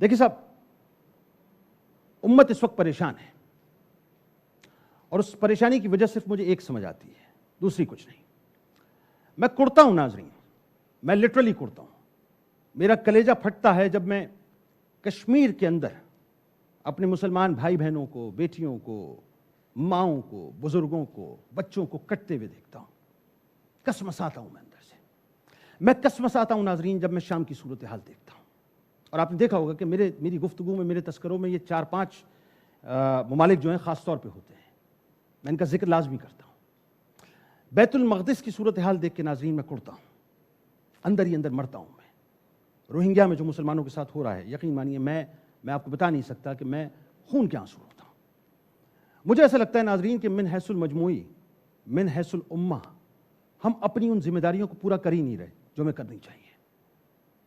دیکھیں صاحب، امت اس وقت پریشان ہے، اور اس پریشانی کی وجہ صرف مجھے ایک سمجھ آتی ہے، دوسری کچھ نہیں۔ میں کڑتا ہوں ناظرین، میں لٹرلی کڑتا ہوں، میرا کلیجہ پھٹتا ہے جب میں کشمیر کے اندر اپنے مسلمان بھائی بہنوں کو، بیٹیوں کو، ماؤں کو، بزرگوں کو، بچوں کو کٹتے ہوئے دیکھتا ہوں۔ کسمساتا ہوں میں اندر سے، میں کسمساتا ہوں ناظرین جب میں شام کی صورتحال دیکھتا ہوں۔ اور آپ نے دیکھا ہوگا کہ میری گفتگو میں، میرے تذکروں میں یہ 4-5 ممالک جو ہیں خاص طور پہ ہوتے ہیں، میں ان کا ذکر لازمی کرتا ہوں۔ بیت المقدس کی صورتحال دیکھ کے ناظرین میں کڑتا ہوں، اندر ہی اندر مرتا ہوں میں۔ روہنگیا میں جو مسلمانوں کے ساتھ ہو رہا ہے، یقین مانیے میں آپ کو بتا نہیں سکتا کہ میں خون کے آنسو ہوتا ہوں۔ مجھے ایسا لگتا ہے ناظرین کہ من حیث المجموعی، من حیث الامہ، ہم اپنی ان ذمہ داریوں کو پورا کر ہی نہیں رہے جو ہمیں کرنی چاہیے۔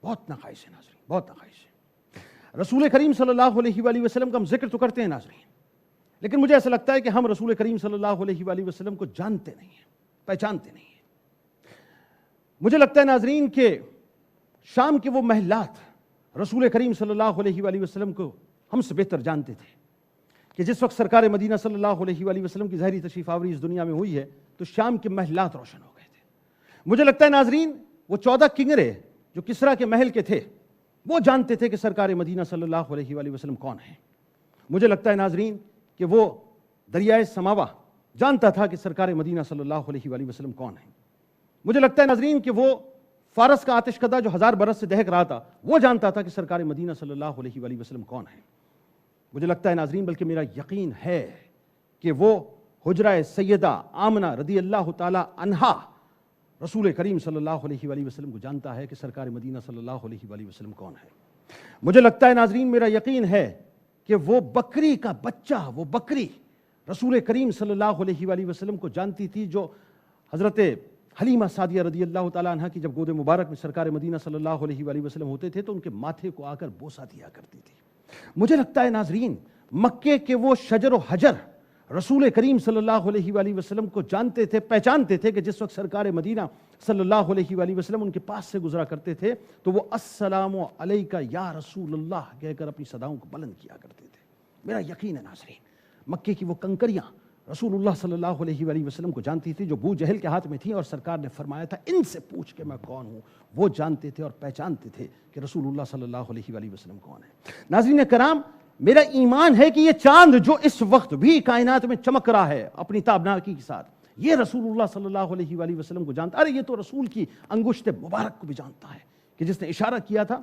بہت ناخواہش ہے ناظرین، بہت ناخواہش ہے۔ رسول کریم صلی اللہ علیہ وآلہ وسلم کا ہم ذکر تو کرتے ہیں ناظرین، لیکن مجھے ایسا لگتا ہے کہ ہم رسول کریم صلی اللہ علیہ وآلہ وسلم کو جانتے نہیں ہیں، پہچانتے نہیں ہیں۔ مجھے لگتا ہے ناظرین کہ شام کے وہ محلات رسول کریم صلی اللہ علیہ وآلہ وسلم کو ہم سے بہتر جانتے تھے کہ جس وقت سرکار مدینہ صلی اللہ علیہ وآلہ وسلم کی ظاہری تشریف آوری اس دنیا میں ہوئی ہے تو شام کے محلات روشن ہو گئے تھے۔ مجھے لگتا ہے ناظرین وہ 14 کنگرے جو کسریٰ کے محل کے تھے وہ جانتے تھے کہ سرکار مدینہ صلی اللہ علیہ وآلہ وسلم کون ہیں۔ مجھے لگتا ہے ناظرین کہ وہ دریائے سماوا جانتا تھا کہ سرکار مدینہ صلی اللہ علیہ وآلہ وسلم کون ہیں۔ مجھے لگتا ہے ناظرین کہ وہ فارس کا آتش کدہ جو 1000 برس سے دہک رہا تھا وہ جانتا تھا کہ سرکار مدینہ صلی اللہ علیہ وآلہ وسلم کون ہیں۔ مجھے لگتا ہے ناظرین، بلکہ میرا یقین ہے کہ وہ حجرہ سیدہ آمنہ رضی اللہ تعالی عنہا رسول کریم صلی اللہ علیہ وآلہ وسلم کو جانتا ہے کہ سرکار مدینہ صلی اللہ علیہ وآلہ وسلم کون ہے۔ مجھے لگتا ہے ناظرین، میرا یقین ہے کہ وہ بکری کا بچہ، وہ بکری رسول کریم صلی اللہ علیہ وآلہ وسلم کو جانتی تھی جو حضرت حلیمہ سعدیہ رضی اللہ تعالیٰ عنہ کی جب گود مبارک میں سرکار مدینہ صلی اللہ علیہ وآلہ وسلم ہوتے تھے تو ان کے ماتھے کو آ کر بوسہ دیا کرتی تھی۔ مجھے لگتا ہے ناظرین مکے کے وہ شجر و حجر رسول کریم صلی اللہ علیہ وآلہ وسلم کو جانتے تھے، پہچانتے تھے کہ جس وقت سرکار مدینہ صلی اللہ علیہ وآلہ وسلم ان کے پاس سے گزرا کرتے تھے تو وہ السلام علیک یا رسول اللہ کہہ کر اپنی صداؤں کو بلند کیا کرتے تھے۔ میرا یقین ہے ناظرین مکے کی وہ کنکریاں رسول اللہ صلی اللہ علیہ وآلہ وسلم کو جانتی تھی جو ابو جہل کے ہاتھ میں تھی، اور سرکار نے فرمایا تھا ان سے پوچھ کے میں کون ہوں۔ وہ جانتے تھے اور پہچانتے تھے کہ رسول اللہ صلی اللہ علیہ وآلہ وسلم کون ہے۔ ناظرین کرام، میرا ایمان ہے کہ یہ چاند جو اس وقت بھی کائنات میں چمک رہا ہے اپنی تابناکی کے ساتھ، یہ رسول اللہ صلی اللہ علیہ وآلہ وسلم کو جانتا ہے۔ ارے یہ تو رسول کی انگشت مبارک کو بھی جانتا ہے کہ جس نے اشارہ کیا تھا،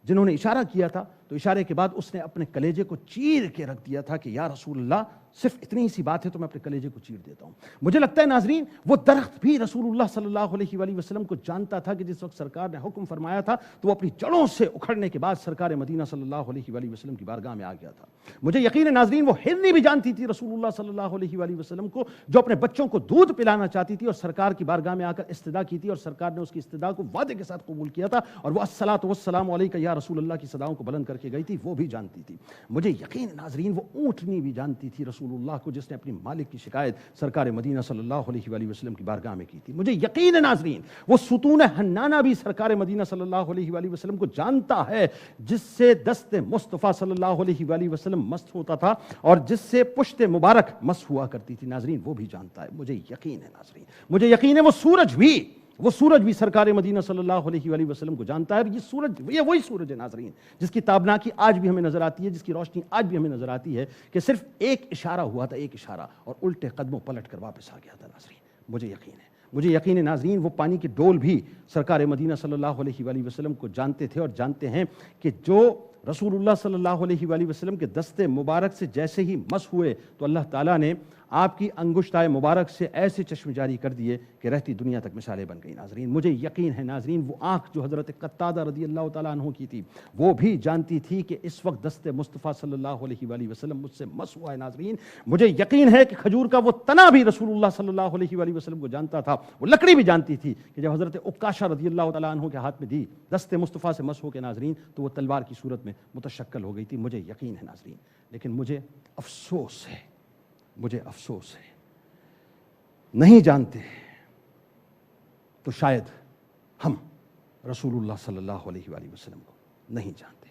جنہوں نے اشارہ کیا تھا تو اشارے کے بعد اس نے اپنے کلیجے کو چیر کے رکھ دیا تھا کہ یا رسول اللہ صرف اتنی سی بات ہے تو میں اپنے کلیجے کو چیر دیتا ہوں۔ مجھے لگتا ہے ناظرین وہ درخت بھی رسول اللہ صلی اللہ علیہ وآلہ وسلم کو جانتا تھا کہ جس وقت سرکار نے حکم فرمایا تھا تو وہ اپنی جڑوں سے اکھڑنے کے بعد سرکار مدینہ صلی اللہ علیہ وآلہ وسلم کی بارگاہ میں آ گیا تھا۔ مجھے یقین ہے ناظرین وہ ہرنی بھی جانتی تھی رسول اللہ صلی اللہ علیہ وآلہ وسلم کو، جو اپنے بچوں کو دودھ پلانا چاہتی تھی اور سرکار کی بارگاہ میں آ کر استدعا کی تھی، اور سرکار نے اس کی استدعا کو وعدے کے ساتھ قبول کیا تھا، اور وہ الصلاۃ والسلام علیک یا رسول اللہ کی صداؤں کو بلند کر کے گئی تھی، وہ بھی جانتی تھی۔ مجھے یقین ناظرین وہ اونٹنی بھی جانتی تھی رسول اللہ کو جس نے اپنی مالک کی شکایت سرکار مدینہ صلی اللہ علیہ وآلہ وسلم کی بارگاہ میں کی تھی۔ مجھے یقین ہے ناظرین وہ ستون حنانہ بھی سرکار مدینہ صلی اللہ علیہ وآلہ وسلم کو جانتا ہے جس سے دست مصطفیٰ صلی اللہ علیہ وآلہ وسلم مست ہوتا تھا اور جس سے پشت مبارک مست ہوا کرتی تھی، ناظرین وہ بھی جانتا ہے۔ مجھے یقین ہے ناظرین، مجھے یقین ہے وہ سورج بھی سرکار مدینہ صلی اللہ علیہ وآلہ وسلم کو جانتا ہے۔ یہ وہی سورج ہے ناظرین جس کی تابناکی آج بھی ہمیں نظر آتی ہے، جس کی روشنی آج بھی ہمیں نظر آتی ہے کہ صرف ایک اشارہ ہوا تھا، ایک اشارہ، اور الٹے قدموں پلٹ کر واپس آ گیا تھا ناظرین۔ مجھے یقین ہے ناظرین وہ پانی کے ڈول بھی سرکار مدینہ صلی اللہ علیہ وآلہ وسلم کو جانتے تھے اور جانتے ہیں کہ جو رسول اللہ صلی اللہ علیہ وآلہ وسلم کے دست مبارک سے جیسے ہی مس ہوئے تو اللہ تعالیٰ نے آپ کی انگشتائے مبارک سے ایسے چشم جاری کر دیے کہ رہتی دنیا تک مثالیں بن گئی ناظرین۔ مجھے یقین ہے ناظرین وہ آنکھ جو حضرت قتادہ رضی اللہ تعالیٰ عنہ کی تھی وہ بھی جانتی تھی کہ اس وقت دست مصطفیٰ صلی اللہ علیہ وآلہ وسلم مجھ سے مس ہوا ہے ناظرین۔ مجھے یقین ہے کہ کھجور کا وہ تنا بھی رسول اللہ صلی اللہ علیہ وآلہ وسلم کو جانتا تھا، وہ لکڑی بھی جانتی تھی کہ جب حضرت عکاشہ رضی اللہ تعالیٰ عنہ کے ہاتھ میں دی دست مصطفیٰ سے مس ہو کے ناظرین تو وہ تلوار کی صورت میں متشکل ہو گئی تھی۔ مجھے یقین ہے ناظرین، لیکن مجھے افسوس ہے نہیں جانتے تو شاید ہم رسول اللہ صلی اللہ علیہ وآلہ وسلم کو نہیں جانتے۔